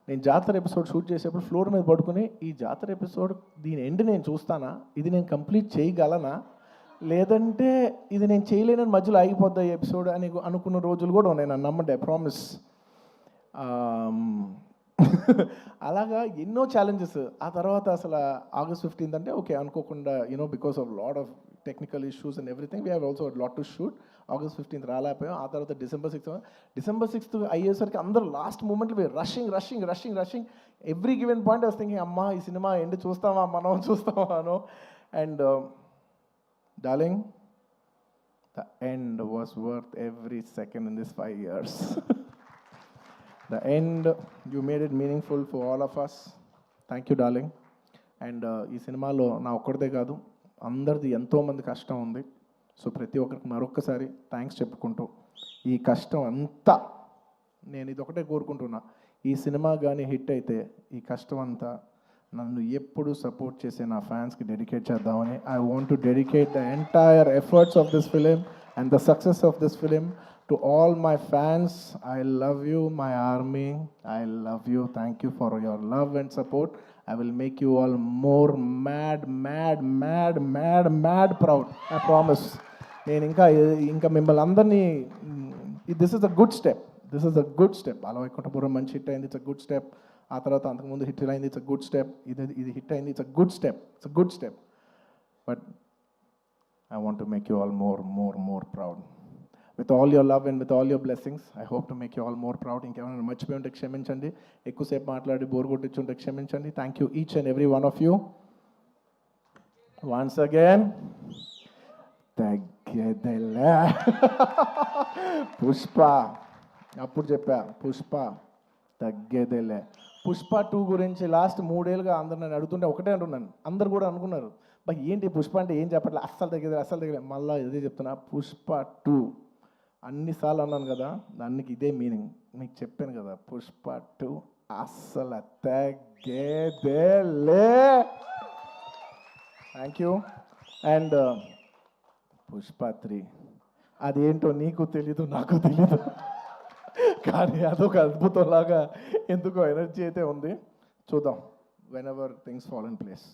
నేను జాతర episode shoot చేసేప్పుడు ఫ్లోర్ మీద పడుకుని ఈ జాతర ఎపిసోడ్ దీని ఎండ్ నేను చూస్తానా, ఇది నేను కంప్లీట్ చేయగలనా, లేదంటే ఇది నేను చేయలేనని మధ్యలో ఆగిపోద్దా ఈ ఎపిసోడ్ అని అనుకున్న రోజులు కూడా ఉన్నాయి. నన్ను నమ్మండి, ఐ ప్రామిస్. అలాగా ఎన్నో ఛాలెంజెస్. ఆ తర్వాత అసలు August 15th అంటే ఓకే అనుకోకుండా because of lot of technical issues and everything we have also lot to shoot. August 15th రాలేకపోయాం. ఆ తర్వాత December 6th అయ్యేసరికి అందరూ లాస్ట్ మూమెంట్లో rushing every given point I was thinking, అమ్మా ఈ సినిమా ఎండ్ చూస్తామా మనం చూస్తామాను. And darling, the end was worth every second in this 5 years. The end, you made it meaningful for all of us. Thank you, darling. And ఈ సినిమాలో నా ఒక్కడిదే కాదు, అందరిది ఎంతోమంది కష్టం ఉంది. సో ప్రతి ఒక్కరికి మరొక్కసారి థ్యాంక్స్ చెప్పుకుంటూ, ఈ కష్టం అంతా నేను ఇది ఒకటే కోరుకుంటున్నా, ఈ సినిమా కానీ హిట్ అయితే ఈ కష్టం అంతా నన్ను ఎప్పుడు సపోర్ట్ చేసే నా ఫ్యాన్స్కి డెడికేట్ చేద్దామని. I want to dedicate the entire efforts of this film and the success of this film to all my fans. I love you, my army. I love you. Thank you for your love and support. I will make you all more mad proud. I promise. నేను ఇంకా మిమ్మల్ని అందరినీ, this is a good step. అలా వైకుంఠపురం మంచి hit అయింది, it's a good step. ఆ తర్వాత అంతకుముందు హిట్ అయింది, ఇట్స్ అ గుడ్ స్టెప్. ఇది హిట్ అయింది, it's a good step. But I want to make you all more proud. With all your love and with all your blessings, I hope to make you all more proud. ఇంకేమైనా మర్చిపోయి ఉంటే క్షమించండి, ఎక్కువసేపు మాట్లాడి bore కొట్టించుంటే క్షమించండి. Thank you each and every one of you. Once again, తగ్గేదేలే. పుష్ప, అప్పుడు చెప్పా, పుష్ప తగ్గేదేలే. పుష్ప 2 గురించి లాస్ట్ 3 ఏళ్ళుగా అందరు నన్ను అడుగుతుంటే ఒకటే అంటున్నాను. అందరు కూడా అనుకున్నారు, బా ఏంటి పుష్ప అంటే ఏం చెప్పట్లే, అస్సలు తగ్గేది. మళ్ళీ ఇదే చెప్తున్నా, పుష్ప 2 అన్నిసార్లు అన్నాను కదా, దానికి ఇదే మీనింగ్. మీకు చెప్పాను కదా, పుష్ప 2 అస్సలు తగ్గేదేలే. Thank you. అండ్ పుష్ప 3 అదేంటో నీకు తెలీదు, నాకు తెలీదు, కానీ అదొక అద్భుతంలాగా ఎందుకో ఎనర్జీ అయితే ఉంది. చూద్దాం, whenever things fall in place.